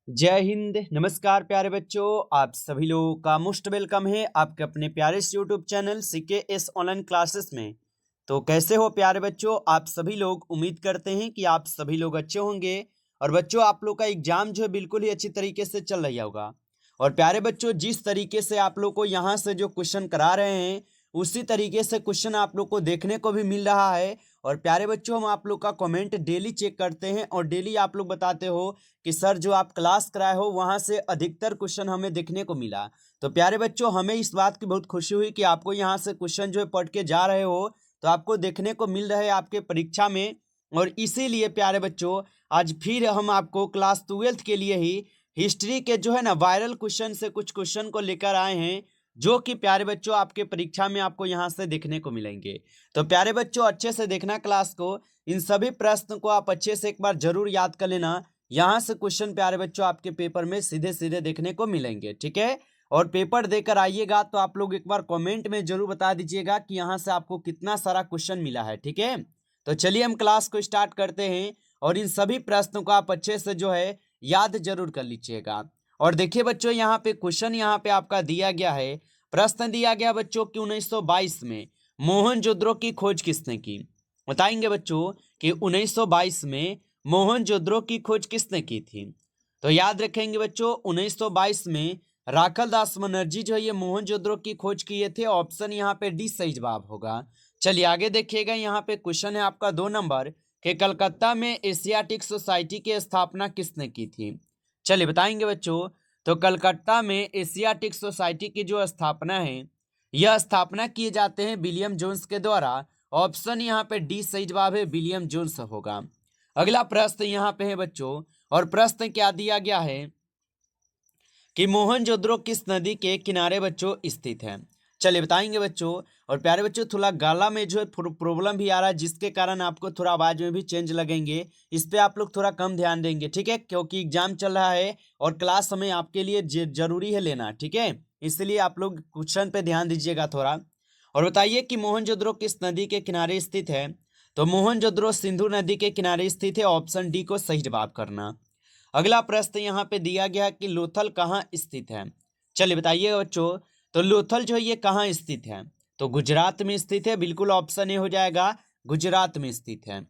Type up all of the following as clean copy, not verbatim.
जय हिंद। नमस्कार प्यारे बच्चों, आप सभी लोगों का मोस्ट वेलकम है आपके अपने प्यारे से YouTube channel CKS online classes में। तो कैसे हो प्यारे बच्चों, आप सभी लोग। उम्मीद करते हैं कि आप सभी लोग अच्छे होंगे। और बच्चों, आप लोग का एग्जाम जो है बिल्कुल ही अच्छी तरीके से चल रहा होगा। और प्यारे बच्चों, जिस तरीके से आप लोग को यहाँ से जो क्वेश्चन करा रहे हैं उसी तरीके से क्वेश्चन आप लोग को देखने को भी मिल रहा है। और प्यारे बच्चों, हम आप लोग का कमेंट डेली चेक करते हैं और डेली आप लोग बताते हो कि सर जो आप क्लास कराए हो वहां से अधिकतर क्वेश्चन हमें देखने को मिला। तो प्यारे बच्चों, हमें इस बात की बहुत खुशी हुई कि आपको यहाँ से क्वेश्चन जो है पढ़ के जा रहे हो, तो आपको देखने को मिल रहे हैं आपके परीक्षा में। और इसीलिए प्यारे बच्चों, आज फिर हम आपको क्लास 12th के लिए ही हिस्ट्री के जो है ना वायरल क्वेश्चन से कुछ क्वेश्चन को लेकर आए हैं, जो कि प्यारे बच्चों आपके परीक्षा में आपको यहाँ से देखने को मिलेंगे। तो प्यारे बच्चों, अच्छे से देखना क्लास को। इन सभी प्रश्न को आप अच्छे से एक बार जरूर याद कर लेना। यहाँ से क्वेश्चन प्यारे बच्चों आपके पेपर में सीधे सीधे देखने को मिलेंगे, ठीक है। और पेपर देकर आइएगा तो आप लोग एक बार कमेंट में जरूर बता दीजिएगा कि यहाँ से आपको कितना सारा क्वेश्चन मिला है, ठीक है। तो चलिए हम क्लास को स्टार्ट करते हैं और इन सभी प्रश्नों को आप अच्छे से जो है याद जरूर कर लीजिएगा। और देखिए बच्चों, यहाँ पे क्वेश्चन यहाँ पे आपका दिया गया है। प्रश्न दिया गया बच्चों कि 1922 में मोहनजोदड़ो की खोज किसने की। बताएंगे बच्चों कि 1922 में मोहनजोदड़ो की खोज किसने की थी। तो याद रखेंगे बच्चों, 1922 में राखल दास बनर्जी जो है ये मोहनजोदड़ो की खोज किए थे। ऑप्शन यहाँ पे डी सही जवाब होगा। चलिए आगे देखिएगा, यहाँ पे क्वेश्चन है आपका 2 नंबर कि कलकत्ता में एशियाटिक सोसाइटी की स्थापना किसने की थी। चलिए बताएंगे बच्चों, तो कलकत्ता में एशियाटिक सोसाइटी की जो स्थापना है, यह स्थापना किए जाते हैं विलियम जोन्स के द्वारा। ऑप्शन यहाँ पे डी सही जवाब है, विलियम जोन्स होगा। अगला प्रश्न यहाँ पे है बच्चों, और प्रश्न क्या दिया गया है कि मोहनजोदड़ो किस नदी के किनारे बच्चों स्थित है। चलिए बताएंगे बच्चों। और प्यारे बच्चों, थोड़ा गला में जो है प्रॉब्लम भी आ रहा है, जिसके कारण आपको थोड़ा आवाज में भी चेंज लगेंगे। इस पे आप लोग थोड़ा कम ध्यान देंगे, ठीक है, क्योंकि एग्जाम चल रहा है और क्लास हमें आपके लिए जरूरी है लेना, ठीक है। इसलिए आप लोग क्वेश्चन पे ध्यान दीजिएगा थोड़ा। और बताइए कि मोहनजोदड़ो किस नदी के किनारे स्थित है। तो मोहनजोदड़ो सिंधु नदी के किनारे स्थित है। ऑप्शन डी को सही जवाब करना। अगला प्रश्न यहाँ पे दिया गया कि लोथल कहाँ स्थित है। चलिए बताइए बच्चों, तो लोथल जो है ये कहाँ स्थित है। तो गुजरात में स्थित है, बिल्कुल ऑप्शन ए हो जाएगा, गुजरात में स्थित है।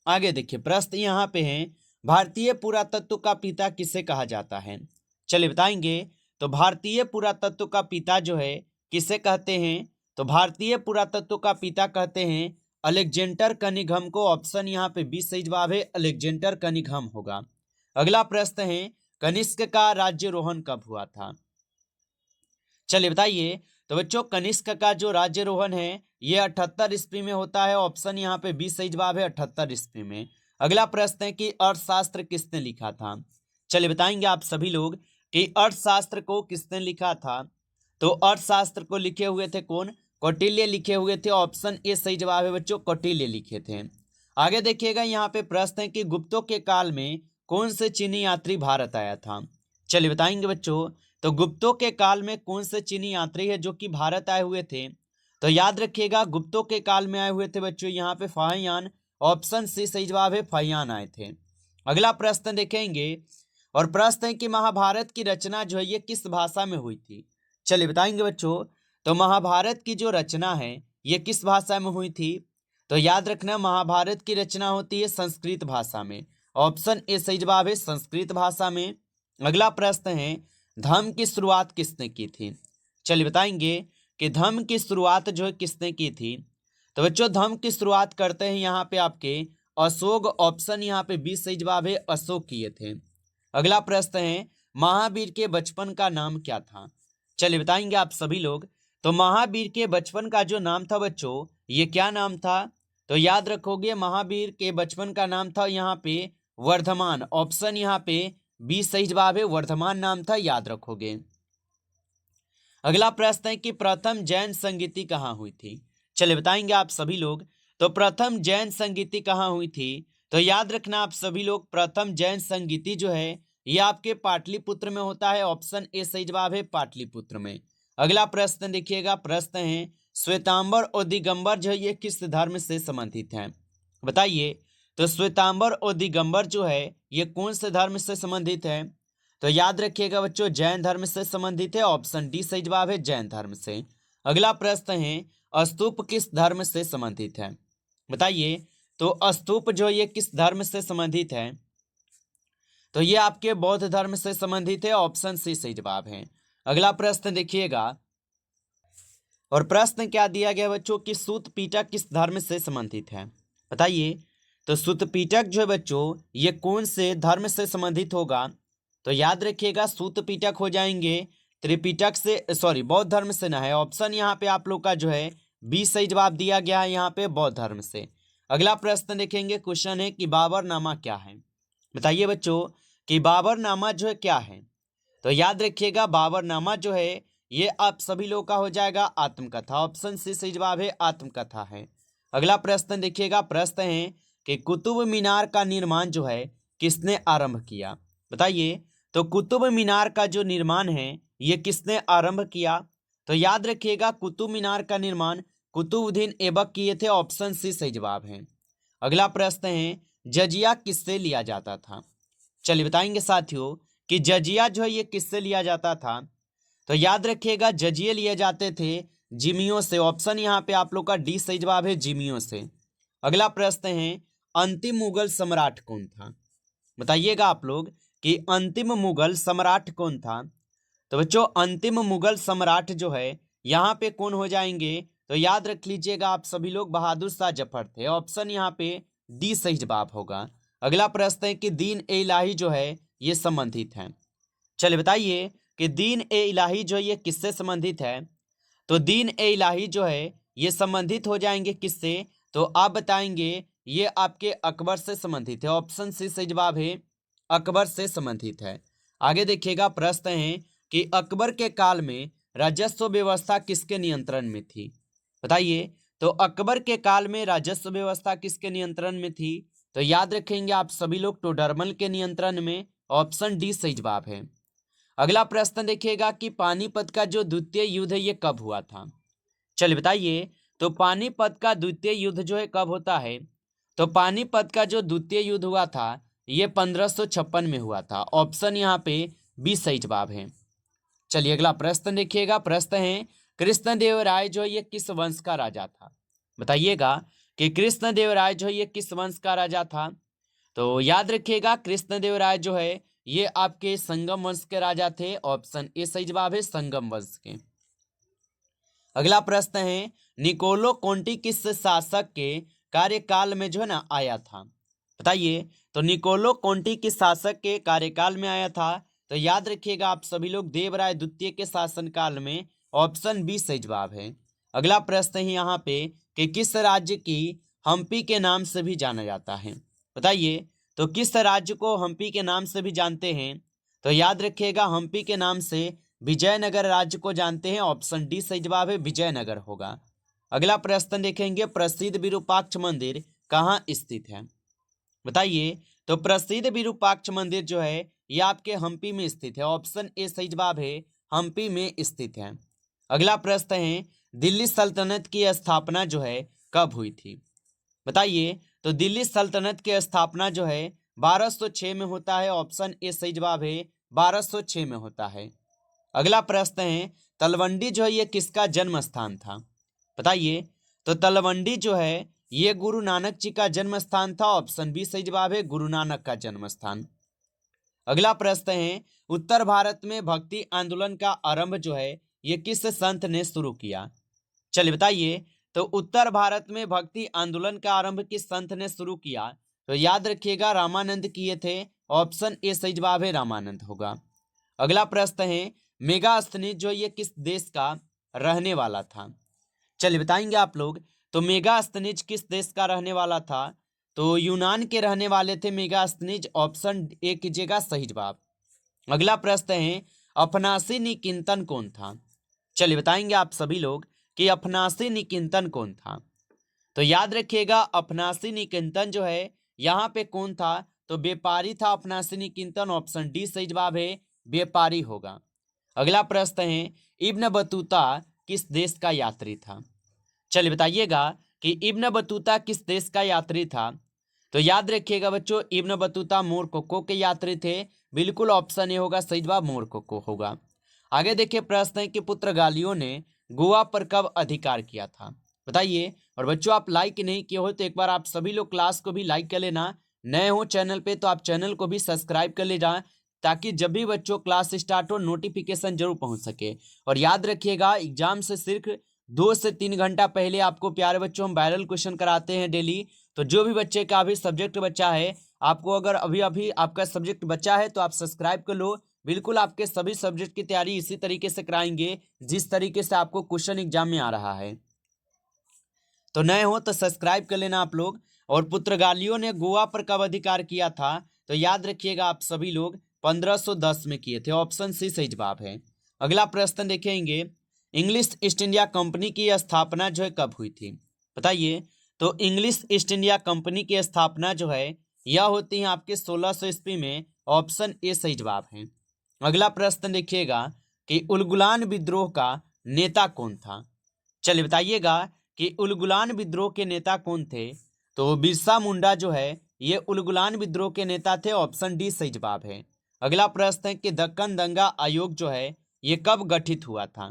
आगे देखिए, प्रश्न यहाँ पे है भारतीय पुरातत्व का पिता किसे कहा जाता है। चलिए बताएंगे, तो भारतीय पुरातत्व का पिता जो है किसे कहते हैं। तो भारतीय पुरातत्व का पिता कहते हैं अलेक्जेंडर कनिंघम को। ऑप्शन यहाँ पे बी सही जवाब है, अलेक्जेंडर कनिंघम होगा। अगला प्रश्न है कनिष्क का राज्यारोहण कब हुआ था। चलिए बताइए, तो बच्चों कनिष्क का जो राज्यारोहण है ये 78 ईस्वी में होता है। ऑप्शन यहाँ पे 20 सही जवाब है, 78 ईस्वी में। अगला प्रश्न है कि अर्थशास्त्र किसने लिखा था। चलिए बताएंगे आप सभी लोग कि अर्थशास्त्र को किसने लिखा था। तो अर्थशास्त्र को लिखे हुए थे कौन, कौटिल्य लिखे हुए थे। ऑप्शन ए सही जवाब है बच्चों, कौटिल्य लिखे थे। आगे देखिएगा, यहाँ पे प्रश्न है कि गुप्तों के काल में कौन से चीनी यात्री भारत आया था। चलिए बताएंगे बच्चों, तो गुप्तों के काल में कौन से चीनी यात्री है जो कि भारत आए हुए थे। तो याद रखिएगा, गुप्तों के काल में आए हुए थे बच्चों यहाँ पे फाहियान। ऑप्शन सी सही जवाब है, फाहियान आए थे। अगला प्रश्न देखेंगे, और प्रश्न है कि महाभारत की रचना जो है ये किस भाषा में हुई थी। चलिए बताएंगे बच्चों, तो महाभारत की जो रचना है ये किस भाषा में हुई थी। तो याद रखना, महाभारत की रचना होती है संस्कृत भाषा में। ऑप्शन ए सही जवाब है, संस्कृत भाषा में। अगला प्रश्न है धर्म की शुरुआत किसने की थी। चलिए बताएंगे कि धर्म की शुरुआत जो है किसने की थी। तो बच्चों धर्म की शुरुआत करते हैं यहाँ पे आपके अशोक। ऑप्शन यहाँ पे 20 सही जवाब है, अशोक किए थे। अगला प्रश्न है महावीर के बचपन का नाम क्या था। चलिए बताएंगे आप सभी लोग, तो महावीर के बचपन का जो नाम था बच्चों ये क्या नाम था। तो याद रखोगे, महावीर के बचपन का नाम था यहाँ पे वर्धमान। ऑप्शन यहाँ पे 20 सही जवाब है, वर्धमान नाम था, याद रखोगे। अगला प्रश्न है कि प्रथम जैन संगीति कहाँ हुई थी। चलिए बताएंगे आप सभी लोग, तो प्रथम जैन संगीति कहाँ हुई थी। तो याद रखना आप सभी लोग, प्रथम जैन संगीति जो है ये आपके पाटलिपुत्र में होता है। ऑप्शन ए सही जवाब है, पाटलिपुत्र में। अगला प्रश्न देखिएगा, प्रश्न है श्वेतांबर और दिगंबर जो है ये किस धर्म से संबंधित हैं। बताइए, तो श्वेतांबर और दिगंबर जो है ये कौन से धर्म से संबंधित है। तो याद रखिएगा बच्चों, जैन धर्म से संबंधित है। ऑप्शन डी सही जवाब है, जैन धर्म से। अगला प्रश्न है, स्तूप किस धर्म से संबंधित है? बताइए। तो स्तूप जो ये किस धर्म से संबंधित है? तो ये आपके बौद्ध धर्म से संबंधित है। ऑप्शन सी सही जवाब है। अगला प्रश्न देखिएगा, और प्रश्न क्या दिया गया बच्चों कि सूत पीटक किस धर्म से संबंधित है? बताइए। तो सूत पीटक जो है बच्चों, ये कौन से धर्म से संबंधित होगा? तो याद रखिएगा, सूत पीटक हो जाएंगे त्रिपिटक से, सॉरी बौद्ध धर्म से ना है। ऑप्शन यहाँ पे आप लोग का जो है बी सही जवाब दिया गया है यहाँ पे, बौद्ध धर्म से। अगला प्रश्न देखेंगे, क्वेश्चन है कि बाबरनामा क्या है? बताइए बच्चों कि बाबरनामा जो है क्या है? तो याद रखिएगा, बाबरनामा जो है ये आप सभी लोग का हो जाएगा आत्मकथा। ऑप्शन सी सही जवाब है, आत्मकथा है। अगला प्रश्न देखिएगा, प्रश्न है कि कुतुब मीनार का निर्माण जो है किसने आरंभ किया? बताइए। तो कुतुब मीनार का जो निर्माण है ये किसने आरंभ किया? तो याद रखिएगा, कुतुब मीनार का निर्माण कुतुबुद्दीन ऐबक किए थे। ऑप्शन सी सही जवाब है। अगला प्रश्न है, जजिया किससे लिया जाता था? चलिए बताएंगे साथियों कि जजिया जो है ये किससे लिया जाता था? तो याद रखिएगा, जजिए लिए जाते थे जिमियों से। ऑप्शन यहाँ पे आप लोग का डी सही जवाब है, जिमियों से। अगला प्रश्न है, अंतिम मुगल सम्राट कौन था? बताइएगा आप लोग कि अंतिम मुगल सम्राट कौन था? तो बच्चों, अंतिम मुगल सम्राट जो है यहाँ पे कौन हो जाएंगे? तो याद रख लीजिएगा आप सभी लोग, बहादुर शाह जफर थे। ऑप्शन यहाँ पे डी सही जवाब होगा। अगला प्रश्न है कि दीन ए इलाही जो है ये संबंधित है। चलिए बताइए कि दीन ए इलाही जो है ये किससे संबंधित है? तो दीन ए इलाही जो है ये संबंधित हो जाएंगे किससे? तो आप बताएंगे ये आपके अकबर से संबंधित है। ऑप्शन सी सही जवाब है, अकबर से संबंधित है। आगे देखिएगा, प्रश्न है कि अकबर के काल में राजस्व व्यवस्था किसके नियंत्रण में थी? बताइए। तो अकबर के काल में राजस्व व्यवस्था किसके नियंत्रण में थी? तो याद रखेंगे आप सभी लोग, टोडरमल के नियंत्रण में। ऑप्शन डी सही जवाब है। अगला प्रश्न देखिएगा कि पानीपत का जो द्वितीय युद्ध है ये कब हुआ था? चलिए बताइए। तो पानीपत का द्वितीय युद्ध जो है कब होता है? तो पानीपत का जो द्वितीय युद्ध हुआ था ये 1556 में हुआ था। ऑप्शन यहाँ पे बी सही जवाब है। चलिए अगला प्रश्न देखिएगा, प्रश्न है कृष्णदेवराय जो ये किस वंश का राजा था? बताइएगा कि कृष्णदेवराय जो ये किस वंश का राजा था? तो याद रखिएगा, कृष्णदेवराय जो है ये आपके संगम वंश के राजा थे। ऑप्शन ए सही जवाब है, संगम वंश के। अगला प्रश्न है, निकोलो कोंटी किस शासक के कार्यकाल में जो है ना आया था? बताइए। तो निकोलो कोंटी किस शासक के कार्यकाल में आया था? तो याद रखिएगा आप सभी लोग, देवराय द्वितीय के शासनकाल में। ऑप्शन बी सही जवाब है। अगला प्रश्न है यहाँ पे कि किस राज्य की हम्पी के नाम से भी जाना जाता है? बताइए। तो किस राज्य को हम्पी के नाम से भी जानते हैं? तो याद रखिएगा, हम्पी के नाम से विजयनगर राज्य को जानते हैं। ऑप्शन डी सही जवाब है, विजयनगर होगा। अगला प्रश्न देखेंगे, प्रसिद्ध विरूपाक्ष मंदिर कहाँ स्थित है? बताइए। तो प्रसिद्ध विरूपाक्ष मंदिर जो है ये आपके हम्पी में स्थित है। ऑप्शन ए सही जवाब है, हम्पी में स्थित है। अगला प्रश्न है, दिल्ली सल्तनत की स्थापना जो है कब हुई थी? बताइए। तो दिल्ली सल्तनत की स्थापना जो है 1206 में होता है। ऑप्शन ए सही जवाब है, 1206 में होता है। अगला प्रश्न है, तलवंडी जो है ये किसका जन्म स्थान था? बताइए। तो तलवंडी जो है ये गुरु नानक जी का जन्म स्थान था। ऑप्शन बी सही जवाब है, गुरु नानक का जन्म स्थान। अगला प्रश्न है, उत्तर भारत में भक्ति आंदोलन का आरंभ जो है ये किस संत ने शुरू किया? चलिए बताइए। तो उत्तर भारत में भक्ति आंदोलन का आरंभ किस संत ने शुरू किया? तो याद रखिएगा, रामानंद किए थे। ऑप्शन ए सही जवाब है, रामानंद होगा। अगला प्रश्न है, मेगास्थनीज जो ये किस देश का रहने वाला था? चलिए बताएंगे आप लोग। तो मेगास्थनीज किस देश का रहने वाला था? तो यूनान के रहने वाले थे मेगास्थनीज। ऑप्शन ए कीजिएगा सही जवाब। अगला प्रश्न है, अफनासी निकिंतन कौन था? चलिए बताएंगे आप सभी लोग कि अफनासी निकिंतन कौन था? तो याद रखिएगा, अफनासी निकिंतन जो है यहाँ पे कौन था? तो व्यापारी था अफनासी निकिंतन। ऑप्शन डी सही जवाब है, व्यापारी होगा। अगला प्रश्न है, इब्न बतूता किस देश का यात्री था? चलिए बताइएगा कि इब्न बतूता किस देश का यात्री था? तो याद रखिएगा बच्चों, इब्न बतूता मोरक्को के यात्री थे। बिल्कुल ऑप्शन ए होगा सही जवाब, मोरक्को होगा। आगे देखिए प्रश्न है कि पुर्तगालियों ने गोवा पर कब अधिकार किया था, बताइए। और बच्चों आप लाइक नहीं किए हो तो एक बार आप सभी लोग क्लास को भी लाइक कर लेना। नए हो चैनल पे तो आप चैनल को भी सब्सक्राइब कर ले जाएं, ताकि जब भी बच्चों क्लास स्टार्ट हो नोटिफिकेशन जरूर पहुंच सके। और याद रखिएगा एग्जाम से सिर्फ 2 से 3 घंटा पहले आपको प्यारे बच्चों हम वायरल क्वेश्चन कराते हैं डेली। तो जो भी बच्चे का अभी सब्जेक्ट बचा है, आपको अगर अभी अभी आपका सब्जेक्ट बचा है तो आप सब्सक्राइब कर लो। बिल्कुल आपके सभी सब्जेक्ट की तैयारी इसी तरीके से कराएंगे जिस तरीके से आपको क्वेश्चन एग्जाम में आ रहा है। तो नए हो तो सब्सक्राइब कर लेना आप लोग। और पुर्तगालियों ने गोवा पर कब अधिकार किया था, तो याद रखिएगा आप सभी लोग 1510 में किए थे। ऑप्शन सी सही जवाब है। अगला प्रश्न देखेंगे, इंग्लिश ईस्ट इंडिया कंपनी की स्थापना जो है कब हुई थी, बताइए। तो इंग्लिश ईस्ट इंडिया कंपनी की स्थापना जो है यह होती है आपके 1600 ईस्वी में। ऑप्शन ए सही जवाब है। अगला प्रश्न देखिएगा कि उलगुलान विद्रोह का नेता कौन था, चलिए बताइएगा कि उलगुलान विद्रोह के नेता कौन थे। तो बिरसा मुंडा जो है ये उलगुलान विद्रोह के नेता थे। ऑप्शन डी सही जवाब है। अगला प्रश्न है कि दक्कन दंगा आयोग जो है ये कब गठित हुआ था,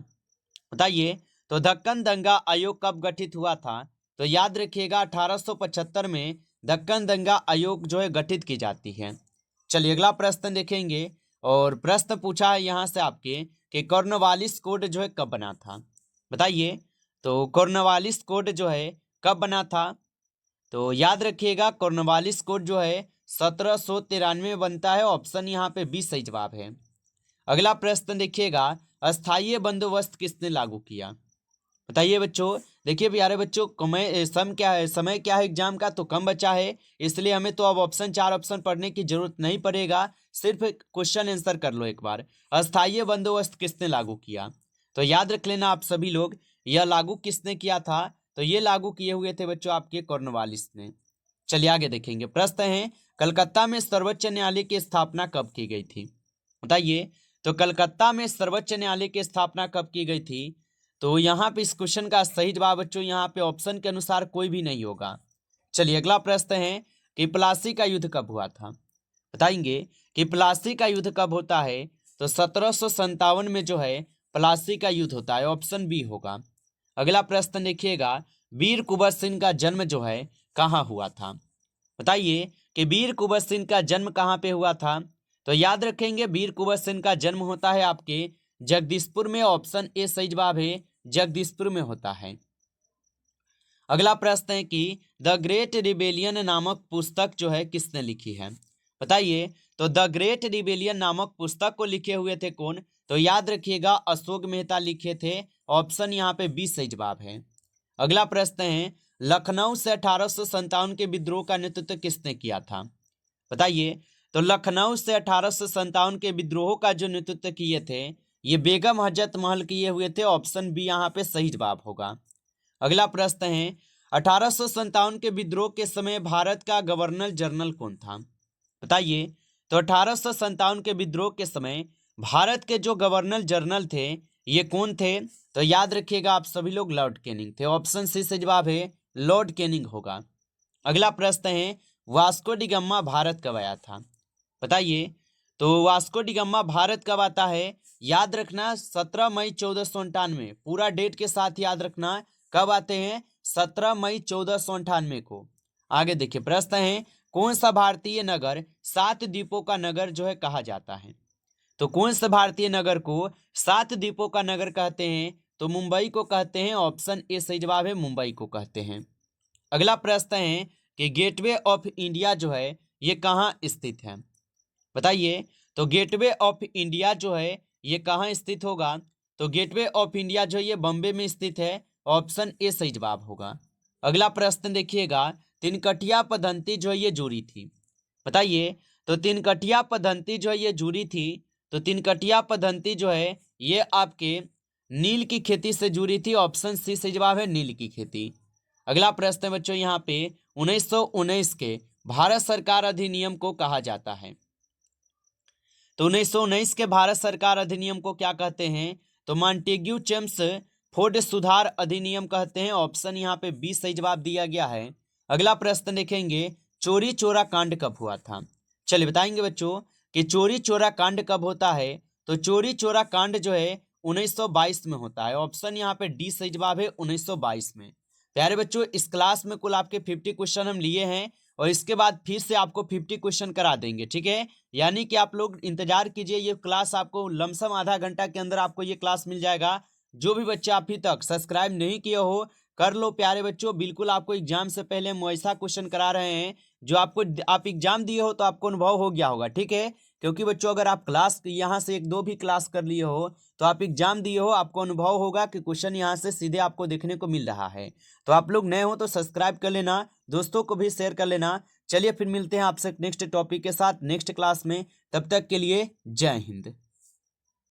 बताइए। तो दक्कन दंगा आयोग कब गठित हुआ था, तो याद रखिएगा 1875 में दक्कन दंगा आयोग जो है गठित की जाती है। चलिए अगला प्रश्न देखेंगे। और प्रश्न पूछा है यहाँ से आपके कि कॉर्नवालिस कोड जो है कब बना था, बताइए। तो कॉर्नवालिस कोड जो है कब बना था, तो याद रखिएगा कॉर्नवालिस कोड जो है 1793 में बनता है। ऑप्शन यहाँ पे 20 सही जवाब है। अगला प्रश्न देखिएगा, अस्थायी बंदोबस्त किसने लागू किया, बताइए बच्चों। देखिए प्यारे बच्चों, समय क्या है एग्जाम का, तो कम बचा है, इसलिए हमें तो अब 4 ऑप्शन पढ़ने की जरूरत नहीं पड़ेगा। सिर्फ क्वेश्चन आंसर कर लो एक बार। अस्थायी बंदोबस्त किसने लागू किया, तो याद रख लेना आप सभी लोग, यह लागू किसने किया था, तो ये लागू किए हुए थे बच्चों आपके कॉर्नवालिस ने। चलिए आगे देखेंगे। प्रश्न है, कलकत्ता में सर्वोच्च न्यायालय की स्थापना कब की गई थी, बताइए। तो कलकत्ता में सर्वोच्च न्यायालय की स्थापना कब की गई थी, तो यहाँ पे इस क्वेश्चन का सही जवाब बच्चों यहाँ पे ऑप्शन के अनुसार कोई भी नहीं होगा। चलिए अगला प्रश्न है कि प्लासी का युद्ध कब हुआ था, बताएंगे कि प्लासी का युद्ध कब होता है। तो 1757 में जो है प्लासी का युद्ध होता है। ऑप्शन बी होगा। अगला प्रश्न देखिएगा, वीर कुंवर सिंह का जन्म जो है कहाँ हुआ था, बताइए कि वीर कुंवर सिंह का जन्म कहाँ पे हुआ था। तो याद रखेंगे वीर कुंवर सिंह का जन्म होता है आपके जगदीशपुर में। ऑप्शन ए सही जवाब है, जगदीशपुर में होता है। अगला प्रश्न है कि द ग्रेट रिबेलियन नामक पुस्तक जो है किसने लिखी है, बताइए। तो द ग्रेट रिबेलियन नामक पुस्तक को लिखे हुए थे कौन, तो याद रखिएगा अशोक मेहता लिखे थे। ऑप्शन यहाँ पे 20 सही जवाब है। अगला प्रश्न है, लखनऊ से 1857 के विद्रोह का नेतृत्व किसने किया था, बताइए। तो लखनऊ से 1857 के विद्रोह का जो नेतृत्व किए थे ये बेगम हजरत महल किए हुए थे। ऑप्शन बी यहाँ पे सही जवाब होगा। अगला प्रश्न है, 1857 के विद्रोह के समय भारत का गवर्नर जनरल कौन था, बताइए। तो 1857 के विद्रोह के समय भारत के जो गवर्नर जनरल थे ये कौन थे, तो याद रखिएगा आप सभी लोग लॉर्ड कैनिंग थे। ऑप्शन सी से जवाब है, लॉर्ड कैनिंग होगा। अगला प्रश्न है, वास्को डी गामा भारत कब आया था, बताइए। तो वास्को डी गामा भारत कब आता है, याद रखना 17 मई 1498, पूरा डेट के साथ याद रखना कब आते हैं, 17 मई 1498 को। आगे देखिए प्रश्न है, कौन सा भारतीय नगर 7 द्वीपों का नगर जो है कहा जाता है। तो कौन सा भारतीय नगर को 7 द्वीपों का नगर कहते हैं, तो मुंबई को कहते हैं। ऑप्शन ए सही जवाब है, मुंबई को कहते हैं। अगला प्रश्न है कि गेटवे ऑफ इंडिया जो है ये कहाँ स्थित है, बताइए। तो गेटवे ऑफ इंडिया जो है ये कहाँ स्थित होगा, तो गेटवे ऑफ इंडिया जो है ये बॉम्बे में स्थित है। ऑप्शन ए सही जवाब होगा। अगला प्रश्न देखिएगा, तिनकटिया पद्धति जो है ये जुड़ी थी, बताइए। तो तिनकटिया पद्धति जो है ये जुड़ी थी, तो तिनकटिया पद्धति जो है ये आपके नील की खेती से जुड़ी थी। ऑप्शन सी सही जवाब है, नील की खेती। अगला प्रश्न है बच्चों यहाँ पे 1919 के भारत सरकार अधिनियम को कहा जाता है। तो 1919 के भारत सरकार अधिनियम को क्या कहते हैं, तो मॉन्टेग्यू चेम्सफोर्ड सुधार अधिनियम कहते हैं। ऑप्शन यहाँ पे 20 सही जवाब दिया गया है। अगला प्रश्न देखेंगे, चोरी चोरा कांड कब हुआ था? चलिए बताएंगे बच्चों कि चोरी चोरा कांड कब होता है। तो चोरी चोरा कांड जो है 1922 में होता है। ऑप्शन यहाँ पे डी सही जवाब है 1922 में। प्यारे बच्चों इस क्लास में कुल आपके 50 क्वेश्चन हम लिए हैं और इसके बाद फिर से आपको 50 क्वेश्चन करा देंगे, ठीक है। यानी कि आप लोग इंतजार कीजिए, ये क्लास आपको लमसम आधा घंटा के अंदर आपको ये क्लास मिल जाएगा। जो भी बच्चे अभी तक सब्सक्राइब नहीं किए हो कर लो प्यारे बच्चों। बिल्कुल आपको एग्जाम से पहले हम ऐसा क्वेश्चन करा रहे हैं जो आपको आप एग्जाम दिए हो तो आपको अनुभव हो गया होगा, ठीक है। क्योंकि बच्चों अगर आप क्लास यहाँ से एक दो भी क्लास कर लिए हो तो आप एग्जाम दिए हो, आपको अनुभव होगा कि क्वेश्चन यहाँ से सीधे आपको देखने को मिल रहा है। तो आप लोग नए हो तो सब्सक्राइब कर लेना, दोस्तों को भी शेयर कर लेना। चलिए फिर मिलते हैं आपसे नेक्स्ट टॉपिक के साथ नेक्स्ट क्लास में। तब तक के लिए जय हिंद।